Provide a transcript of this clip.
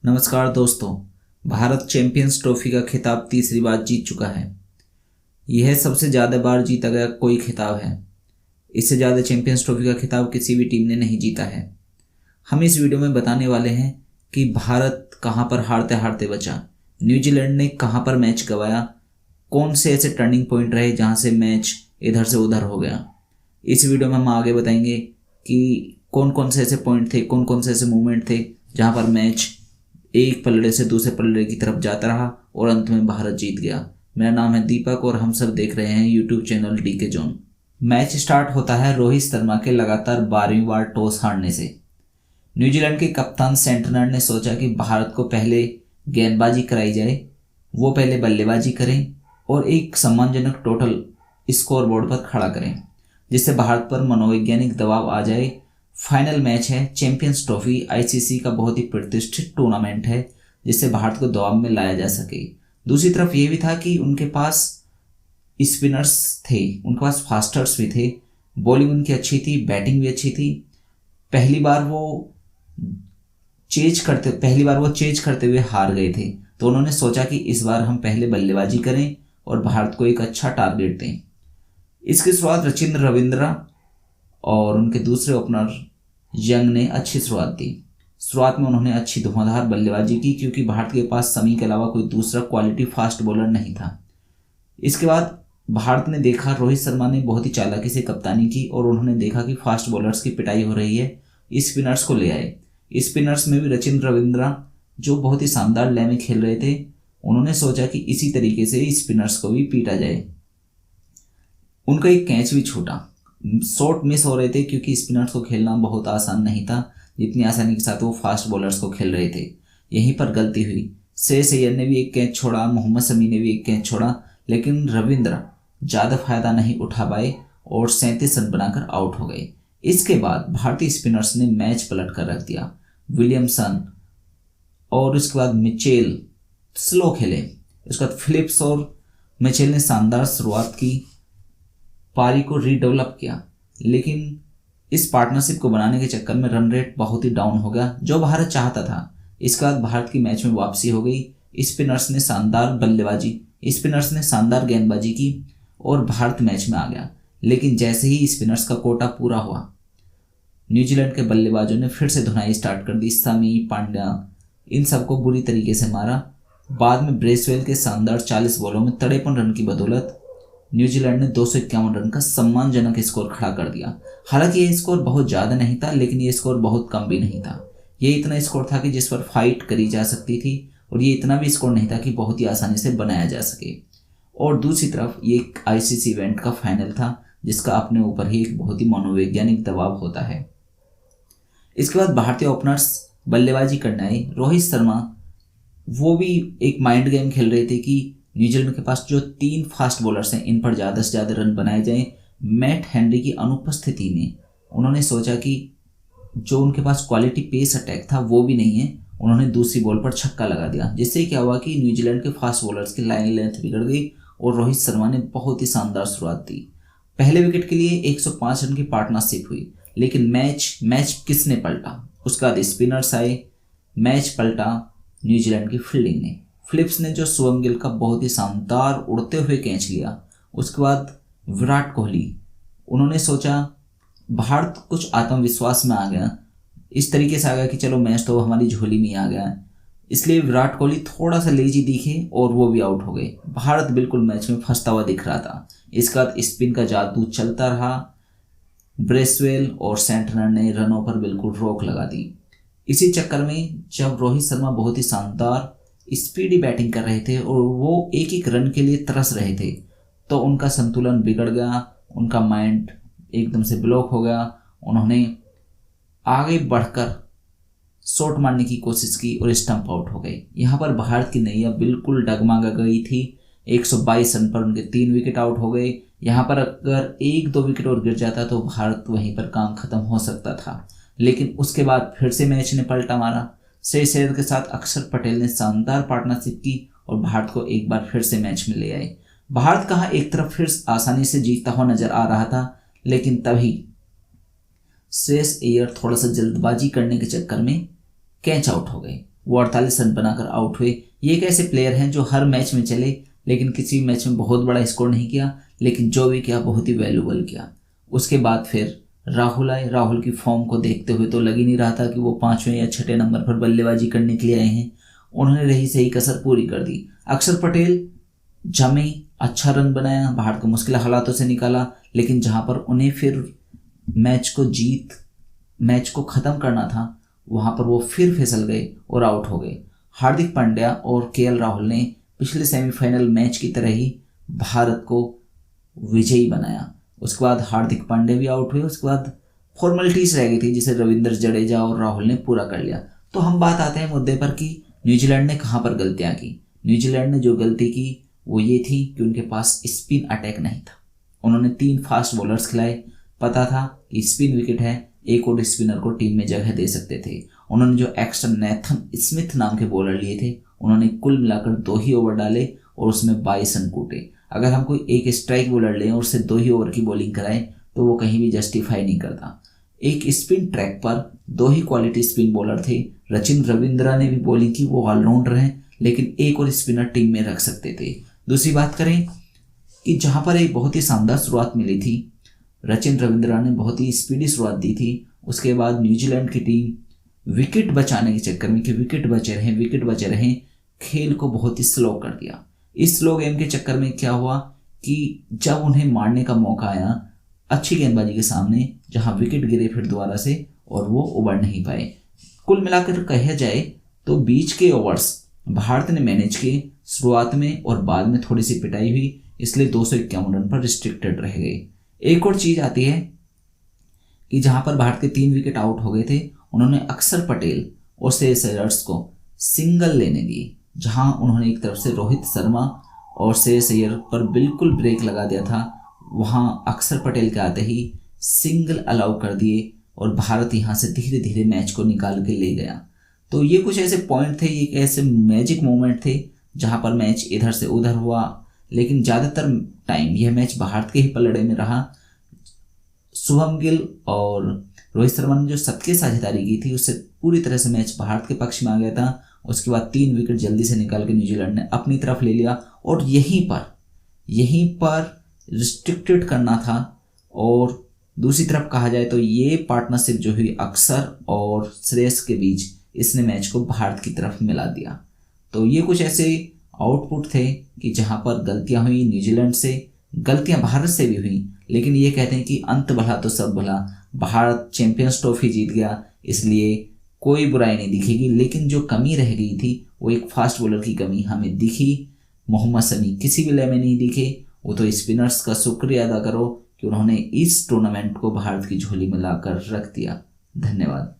नमस्कार दोस्तों। Bharat champions trophy का खिताब तीसरी बार जीत चुका है। यह सबसे ज़्यादा बार जीता गया कोई खिताब है। इससे ज़्यादा चैंपियंस ट्रॉफी का खिताब किसी भी टीम ने नहीं जीता है। हम इस वीडियो में बताने वाले हैं कि भारत कहां पर हारते हारते बचा, न्यूजीलैंड ने कहां पर मैच गंवाया, कौन से ऐसे टर्निंग पॉइंट रहे जहां से मैच इधर से उधर हो गया। इस वीडियो में हम आगे बताएंगे कि कौन कौन से ऐसे पॉइंट थे, कौन कौन से ऐसे मूवमेंट थे जहां पर मैच एक पलड़े से दूसरे पलड़े की तरफ जाता रहा और अंत में भारत जीत गया। मेरा नाम है दीपक और हम सब देख रहे हैं YouTube channel DK zone. Match start होता है रोहित शर्मा के लगातार 12वीं बार टॉस हारने से। न्यूजीलैंड के कप्तान सेंटनर ने सोचा कि भारत को पहले गेंदबाजी कराई जाए, वो पहले बल्लेबाजी करें और एक सम्मानजनक टोटल स्कोर बोर्ड पर खड़ा करें जिससे भारत पर मनोवैज्ञानिक दबाव आ जाए। फाइनल मैच है, चैंपियंस ट्रॉफी आईसीसी का बहुत ही प्रतिष्ठित टूर्नामेंट है जिससे भारत को दबाव में लाया जा सके। दूसरी तरफ ये भी था कि उनके पास स्पिनर्स थे, उनके पास फास्टर्स भी थे, बॉलिंग उनकी अच्छी थी, बैटिंग भी अच्छी थी। पहली बार वो चेज करते हुए हार गए थे, तो उन्होंने सोचा कि इस बार हम पहले बल्लेबाजी करें और भारत को एक अच्छा टारगेट दें। इसकी शुरुआत रचिंद्र रविंद्रा और उनके दूसरे ओपनर यंग ने अच्छी शुरुआत दी। शुरुआत में उन्होंने अच्छी धुआंधार बल्लेबाजी की क्योंकि भारत के पास शमी के अलावा कोई दूसरा क्वालिटी फास्ट बॉलर नहीं था। इसके बाद भारत ने देखा, रोहित शर्मा ने बहुत ही चालाकी से कप्तानी की और उन्होंने देखा कि फास्ट बॉलर्स की पिटाई हो रही है, स्पिनर्स को ले आए। स्पिनर्स में भी रचिंद्र रविंद्रा जो बहुत ही शानदार लय में खेल रहे थे, उन्होंने सोचा कि इसी तरीके से स्पिनर्स को भी पीटा जाए। उनका एक कैच भी छूटा, शॉट मिस हो रहे थे क्योंकि स्पिनर्स को खेलना बहुत आसान नहीं था जितनी आसानी के साथ वो फास्ट बॉलर्स को खेल रहे थे। यहीं पर गलती हुई। श्रेयस अय्यर ने भी एक कैच छोड़ा, मोहम्मद शमी ने भी एक कैच छोड़ा, लेकिन रविंद्र ज़्यादा फायदा नहीं उठा पाए और 37 रन बनाकर आउट हो गए। इसके बाद भारतीय स्पिनर्स ने मैच पलट कर रख दिया। विलियमसन और उसके बाद मिचेल स्लो खेले। उसके बाद फिलिप्स और मिचेल ने शानदार शुरुआत की, पारी को रीडेवलप किया, लेकिन इस पार्टनरशिप को बनाने के चक्कर में रन रेट बहुत ही डाउन हो गया जो भारत चाहता था। इसके बाद भारत की मैच में वापसी हो गई। स्पिनर्स ने शानदार गेंदबाजी की और भारत मैच में आ गया। लेकिन जैसे ही स्पिनर्स का कोटा पूरा हुआ, न्यूजीलैंड के बल्लेबाजों ने फिर से धुनाई स्टार्ट कर दी। शमी, पांड्या, इन सबको बुरी तरीके से मारा। बाद में ब्रेसवेल के शानदार 40 बॉलों में 53 रन की बदौलत न्यूजीलैंड ने 251 रन का सम्मानजनक स्कोर खड़ा कर दिया। हालांकि ये स्कोर बहुत ज़्यादा नहीं था, लेकिन ये स्कोर बहुत कम भी नहीं था। ये इतना स्कोर था कि जिस पर फाइट करी जा सकती थी और ये इतना भी स्कोर नहीं था कि बहुत ही आसानी से बनाया जा सके। और दूसरी तरफ ये एक आईसीसी इवेंट का फाइनल था जिसका अपने ऊपर ही एक बहुत ही मनोवैज्ञानिक दबाव होता है। इसके बाद भारतीय ओपनर्स बल्लेबाजी करने आए। रोहित शर्मा वो भी एक माइंड गेम खेल रहे थे कि न्यूजीलैंड के पास जो 3 फास्ट बॉलर्स हैं, इन पर ज़्यादा से ज़्यादा रन बनाए जाएं। मैट हेनरी की अनुपस्थिति में उन्होंने सोचा कि जो उनके पास क्वालिटी पेस अटैक था वो भी नहीं है, उन्होंने दूसरी बॉल पर छक्का लगा दिया, जिससे क्या हुआ कि न्यूजीलैंड के फास्ट बॉलर्स की लाइन लेंथ बिगड़ गई और रोहित शर्मा ने बहुत ही शानदार शुरुआत दी। पहले विकेट के लिए 105 रन की पार्टनरशिप हुई, लेकिन मैच किसने पलटा? उसके बाद स्पिनर्स आए, मैच पलटा न्यूजीलैंड की फील्डिंग ने। फिलिप्स ने जो शुभम गिल का बहुत ही शानदार उड़ते हुए कैच लिया। उसके बाद विराट कोहली, उन्होंने सोचा, भारत कुछ आत्मविश्वास में आ गया, इस तरीके से आ गया कि चलो मैच तो हमारी झोली में ही आ गया, इसलिए विराट कोहली थोड़ा सा लेजी दिखे और वो भी आउट हो गए। भारत बिल्कुल मैच में फंसता हुआ दिख रहा था। इसके बाद स्पिन का जादू चलता रहा। ब्रेसवेल और सेंटनर ने रनों पर बिल्कुल रोक लगा दी। इसी चक्कर में जब रोहित शर्मा बहुत ही शानदार स्पीडी बैटिंग कर रहे थे और वो एक एक रन के लिए तरस रहे थे, तो उनका संतुलन बिगड़ गया, उनका माइंड एकदम से ब्लॉक हो गया। उन्होंने आगे बढ़कर शॉट मारने की कोशिश की और स्टंप आउट हो गए। यहाँ पर भारत की नैया बिल्कुल डगमगा गई थी। 122 रन पर उनके 3 विकेट आउट हो गए। यहाँ पर अगर 1-2 विकेट और गिर जाता तो भारत वहीं पर काम खत्म हो सकता था, लेकिन उसके बाद फिर से मैच ने पलटा मारा। श्रेयस अय्यर के साथ अक्षर पटेल ने शानदार पार्टनरशिप की और भारत को एक बार फिर से मैच में ले आए। भारत कहाँ एक तरफ फिर आसानी से जीतता हुआ नजर आ रहा था, लेकिन तभी श्रेयस अय्यर थोड़ा सा जल्दबाजी करने के चक्कर में कैच आउट हो गए। वो 48 रन बनाकर आउट हुए। ये एक ऐसे प्लेयर हैं जो हर मैच में चले, लेकिन किसी मैच में बहुत बड़ा स्कोर नहीं किया, लेकिन जो भी किया बहुत ही वैल्यूबल किया। उसके बाद फिर राहुल आए। राहुल की फॉर्म को देखते हुए तो लग ही नहीं रहा था कि वो 5वें या 6ठे नंबर पर बल्लेबाजी करने के लिए आए हैं। उन्होंने रही सही कसर पूरी कर दी। अक्षर पटेल जमे, अच्छा रन बनाया, भारत को मुश्किल हालातों से निकाला, लेकिन जहां पर उन्हें फिर मैच को ख़त्म करना था, वहां पर वो फिर फिसल गए और आउट हो गए। हार्दिक पांड्या और केएल राहुल ने पिछले सेमीफाइनल मैच की तरह ही भारत को विजयी बनाया। उसके बाद हार्दिक पांड्या भी आउट हुए। उसके बाद फॉर्मेलिटीज रह गई थी जिसे रविंद्र जडेजा और राहुल ने पूरा कर लिया। तो हम बात आते हैं मुद्दे पर कि न्यूजीलैंड ने कहाँ पर गलतियाँ की। न्यूजीलैंड ने जो गलती की वो ये थी कि उनके पास स्पिन अटैक नहीं था। उन्होंने 3 फास्ट बॉलर्स खिलाए। पता था कि स्पिन विकेट है, एक और स्पिनर को टीम में जगह दे सकते थे। उन्होंने जो एक्स्ट्रा नेथन स्मिथ नाम के बॉलर लिए थे, उन्होंने कुल मिलाकर 2 ही ओवर डाले और उसमें 22 रन कूटे। अगर हम कोई एक स्ट्राइक बॉलर लें और उससे 2 ही ओवर की बॉलिंग कराएं तो वो कहीं भी जस्टिफाई नहीं करता। एक स्पिन ट्रैक पर 2 ही क्वालिटी स्पिन बॉलर थे। सचिन रविंद्रा ने भी बॉलिंग की, वो ऑलराउंडर हैं, लेकिन एक और स्पिनर टीम में रख सकते थे। दूसरी बात करें कि जहां पर एक बहुत ही शानदार शुरुआत मिली थी, सचिन रविंद्रा ने बहुत ही स्पीडी शुरुआत दी थी। उसके बाद न्यूजीलैंड की टीम विकेट बचाने के चक्कर में कि विकेट बचे रहें, खेल को बहुत ही स्लो कर दिया। इस स्लो गेम के चक्कर में क्या हुआ कि जब उन्हें मारने का मौका आया अच्छी गेंदबाजी के सामने, जहां विकेट गिरे फिर दोबारा से, और वो उबर नहीं पाए। कुल मिलाकर कहा जाए तो बीच के ओवर्स भारत ने मैनेज किए, शुरुआत में और बाद में थोड़ी सी पिटाई हुई, इसलिए 251 रन पर रिस्ट्रिक्टेड रह गए। एक और चीज आती है कि जहां पर भारत के 3 विकेट आउट हो गए थे, उन्होंने अक्षर पटेल और श्रेयस अय्यर को सिंगल लेने दिए, जहां उन्होंने एक तरफ से रोहित शर्मा और श्रेयस अय्यर पर बिल्कुल ब्रेक लगा दिया था, वहां अक्षर पटेल के आते ही सिंगल अलाउ कर दिए और भारत यहां से धीरे धीरे मैच को निकाल के ले गया। तो ये कुछ ऐसे पॉइंट थे, ये ऐसे मैजिक मोमेंट थे जहां पर मैच इधर से उधर हुआ, लेकिन ज़्यादातर टाइम यह मैच भारत के ही पलड़े में रहा। शुभम गिल और रोहित शर्मा ने जो सबके साझेदारी की थी, उससे पूरी तरह से मैच भारत के पक्ष में आ गया था। उसके बाद 3 विकेट जल्दी से निकाल के न्यूजीलैंड ने अपनी तरफ ले लिया और यहीं पर रिस्ट्रिक्टेड करना था। और दूसरी तरफ कहा जाए तो ये पार्टनरशिप जो हुई अक्षर और श्रेयस के बीच, इसने मैच को भारत की तरफ मिला दिया। तो ये कुछ ऐसे आउटपुट थे कि जहां पर गलतियां हुई न्यूजीलैंड से, गलतियां भारत से भी हुई, लेकिन ये कहते हैं कि अंत भला तो सब भला। भारत चैंपियंस ट्रॉफी जीत गया, इसलिए कोई बुराई नहीं दिखेगी। लेकिन जो कमी रह गई थी वो एक फास्ट बॉलर की कमी हमें दिखी। मोहम्मद शमी किसी भी लय में नहीं दिखे। वो तो स्पिनर्स का शुक्रिया अदा करो कि उन्होंने इस टूर्नामेंट को भारत की झोली में लाकर रख दिया। धन्यवाद।